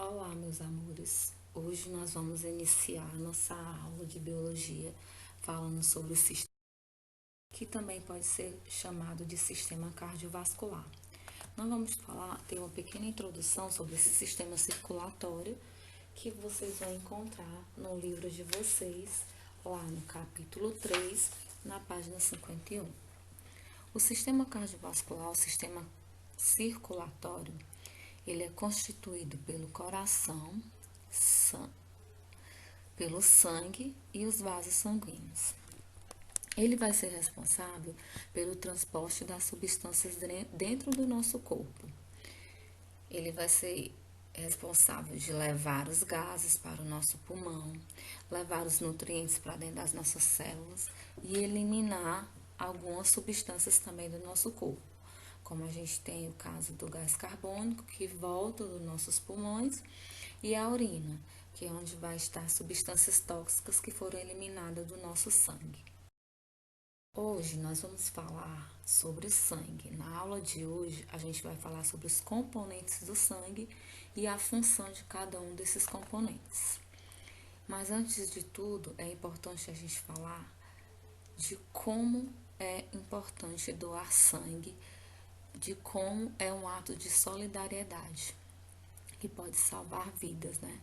Olá, meus amores. Hoje nós vamos iniciar nossa aula de biologia falando sobre o sistema, que também pode ser chamado de sistema cardiovascular. Nós vamos ter uma pequena introdução sobre esse sistema circulatório que vocês vão encontrar no livro de vocês, lá no capítulo 3, na página 51. O sistema cardiovascular, o sistema circulatório, ele é constituído pelo coração, pelo sangue e os vasos sanguíneos. Ele vai ser responsável pelo transporte das substâncias dentro do nosso corpo. Ele vai ser responsável de levar os gases para o nosso pulmão, levar os nutrientes para dentro das nossas células e eliminar algumas substâncias também do nosso corpo. Como a gente tem o caso do gás carbônico, que volta dos nossos pulmões, e a urina, que é onde vai estar substâncias tóxicas que foram eliminadas do nosso sangue. Hoje nós vamos falar sobre o sangue. Na aula de hoje, a gente vai falar sobre os componentes do sangue e a função de cada um desses componentes. Mas antes de tudo, é importante a gente falar de como é importante doar sangue, de como é um ato de solidariedade que pode salvar vidas, né?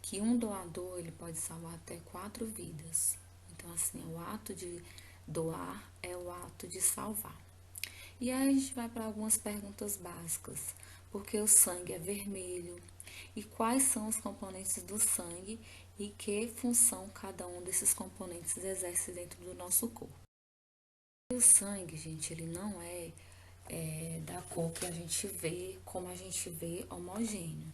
Que um doador ele pode salvar até 4 vidas. Então, assim, o ato de doar é o ato de salvar. E aí a gente vai para algumas perguntas básicas. Por que o sangue é vermelho? E quais são os componentes do sangue e que função cada um desses componentes exerce dentro do nosso corpo? O sangue, gente, ele não é da cor que a gente vê, como a gente vê homogêneo.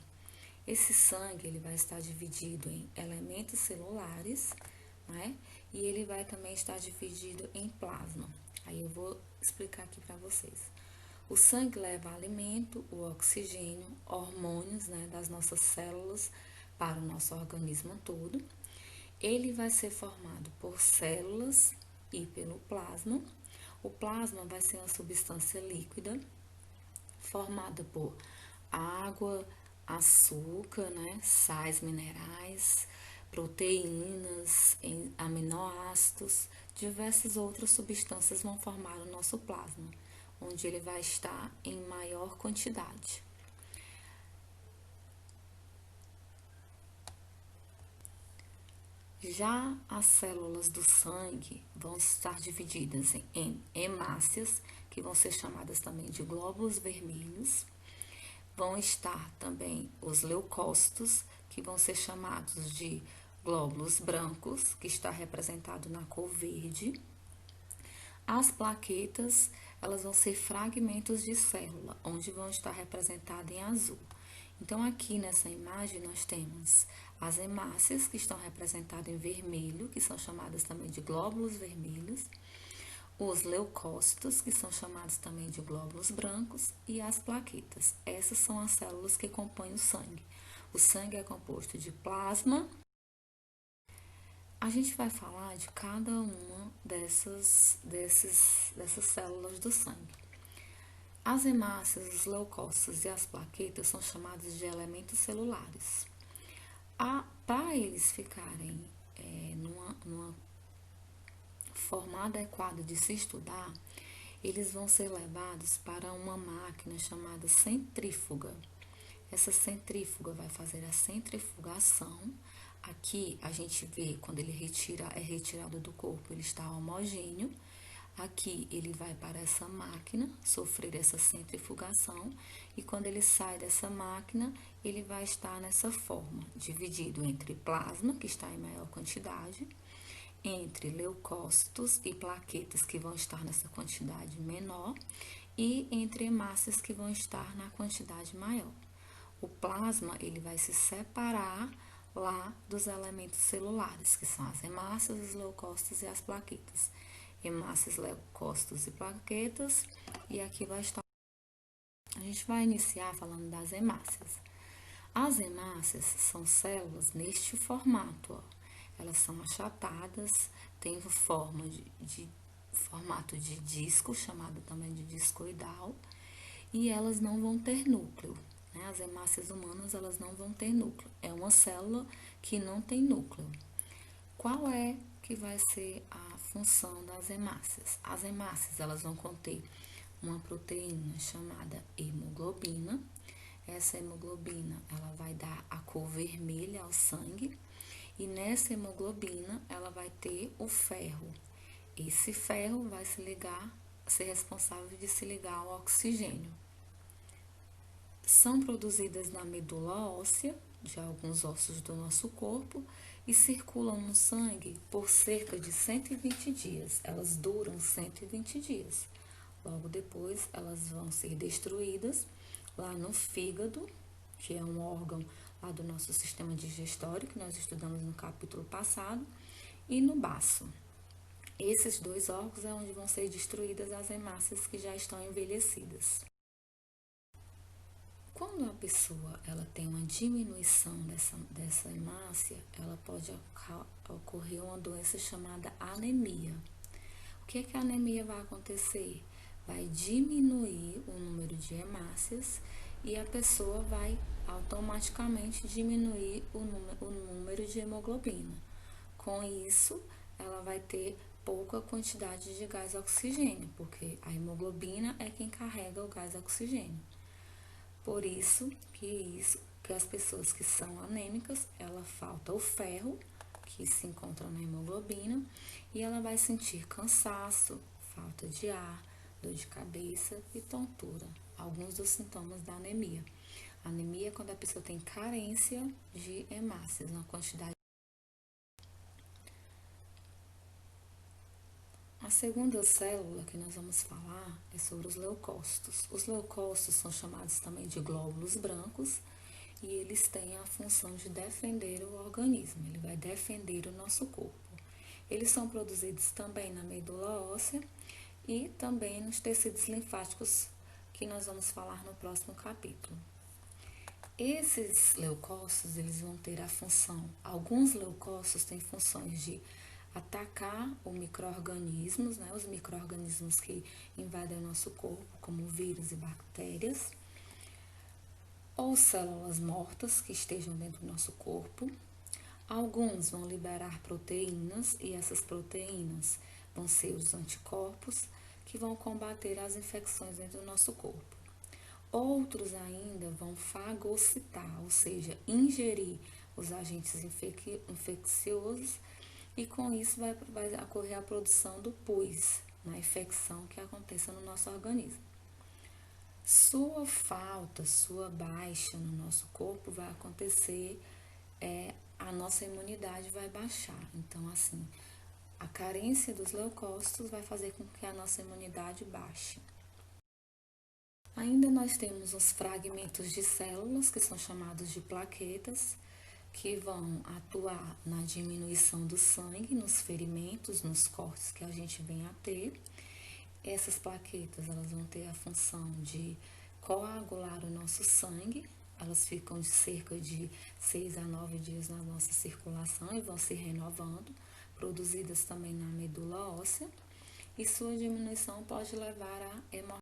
Esse sangue ele vai estar dividido em elementos celulares, né? E ele vai também estar dividido em plasma. Aí eu vou explicar aqui para vocês. O sangue leva alimento, o oxigênio, hormônios, né, das nossas células para o nosso organismo todo. Ele vai ser formado por células e pelo plasma. O plasma vai ser uma substância líquida formada por água, açúcar, né, sais minerais, proteínas, aminoácidos, diversas outras substâncias vão formar o nosso plasma, onde ele vai estar em maior quantidade. Já as células do sangue vão estar divididas em hemácias, que vão ser chamadas também de glóbulos vermelhos. Vão estar também os leucócitos, que vão ser chamados de glóbulos brancos, que está representado na cor verde. As plaquetas, elas vão ser fragmentos de célula, onde vão estar representadas em azul. Então, aqui nessa imagem, nós temos as hemácias, que estão representadas em vermelho, que são chamadas também de glóbulos vermelhos, os leucócitos, que são chamados também de glóbulos brancos, e as plaquetas. Essas são as células que compõem o sangue. O sangue é composto de plasma. A gente vai falar de cada uma dessas células do sangue. As hemácias, os leucócitos e as plaquetas são chamados de elementos celulares. Para eles ficarem numa forma adequada de se estudar, eles vão ser levados para uma máquina chamada centrífuga. Essa centrífuga vai fazer a centrifugação. Aqui a gente vê quando ele é retirado do corpo, ele está homogêneo. Aqui ele vai para essa máquina sofrer essa centrifugação e quando ele sai dessa máquina, ele vai estar nessa forma, dividido entre plasma, que está em maior quantidade, entre leucócitos e plaquetas, que vão estar nessa quantidade menor, e entre hemácias, que vão estar na quantidade maior. O plasma, ele vai se separar lá dos elementos celulares, que são as hemácias, os leucócitos e as plaquetas. Hemácias, leucócitos e plaquetas, e aqui vai estar. A gente vai iniciar falando das hemácias. As hemácias são células neste formato, ó. Elas são achatadas, têm formato de disco, chamado também de discoidal, e elas não vão ter núcleo, né? As hemácias humanas, elas não vão ter núcleo. É uma célula que não tem núcleo. Qual é que vai ser a função das hemácias? As hemácias, elas vão conter uma proteína chamada hemoglobina. Essa hemoglobina, ela vai dar a cor vermelha ao sangue. E nessa hemoglobina, ela vai ter o ferro. Esse ferro vai ser responsável de se ligar ao oxigênio. São produzidas na medula óssea de alguns ossos do nosso corpo e circulam no sangue por cerca de 120 dias. Elas duram 120 dias. Logo depois, elas vão ser destruídas lá no fígado, que é um órgão lá do nosso sistema digestório, que nós estudamos no capítulo passado, e no baço. Esses dois órgãos é onde vão ser destruídas as hemácias que já estão envelhecidas. Quando a pessoa ela tem uma diminuição dessa hemácia, ela pode ocorrer uma doença chamada anemia. O que é que a anemia vai acontecer? Vai diminuir o número de hemácias e a pessoa vai automaticamente diminuir o número de hemoglobina. Com isso, ela vai ter pouca quantidade de gás oxigênio, porque a hemoglobina é quem carrega o gás oxigênio. Por isso que as pessoas que são anêmicas, ela falta o ferro, que se encontra na hemoglobina, e ela vai sentir cansaço, falta de ar, dor de cabeça e tontura. Alguns dos sintomas da anemia. Anemia é quando a pessoa tem carência de hemácias, uma quantidade. A segunda célula que nós vamos falar é sobre os leucócitos. Os leucócitos são chamados também de glóbulos brancos e eles têm a função de defender o organismo, ele vai defender o nosso corpo. Eles são produzidos também na medula óssea e também nos tecidos linfáticos, que nós vamos falar no próximo capítulo. Esses leucócitos, eles vão ter a função, alguns leucócitos têm funções de atacar os micro-organismos, né, os micro-organismos que invadem o nosso corpo, como vírus e bactérias, ou células mortas que estejam dentro do nosso corpo. Alguns vão liberar proteínas e essas proteínas vão ser os anticorpos que vão combater as infecções dentro do nosso corpo. Outros ainda vão fagocitar, ou seja, ingerir os agentes infecciosos e com isso vai ocorrer a produção do pus na infecção que aconteça no nosso organismo. Sua falta, sua baixa no nosso corpo vai acontecer, a nossa imunidade vai baixar. Então, assim, a carência dos leucócitos vai fazer com que a nossa imunidade baixe. Ainda nós temos os fragmentos de células, que são chamados de plaquetas, que vão atuar na diminuição do sangue, nos ferimentos, nos cortes que a gente vem a ter. Essas plaquetas, elas vão ter a função de coagular o nosso sangue, elas ficam de cerca de 6 a 9 dias na nossa circulação e vão se renovando, produzidas também na medula óssea, e sua diminuição pode levar a hemorragia.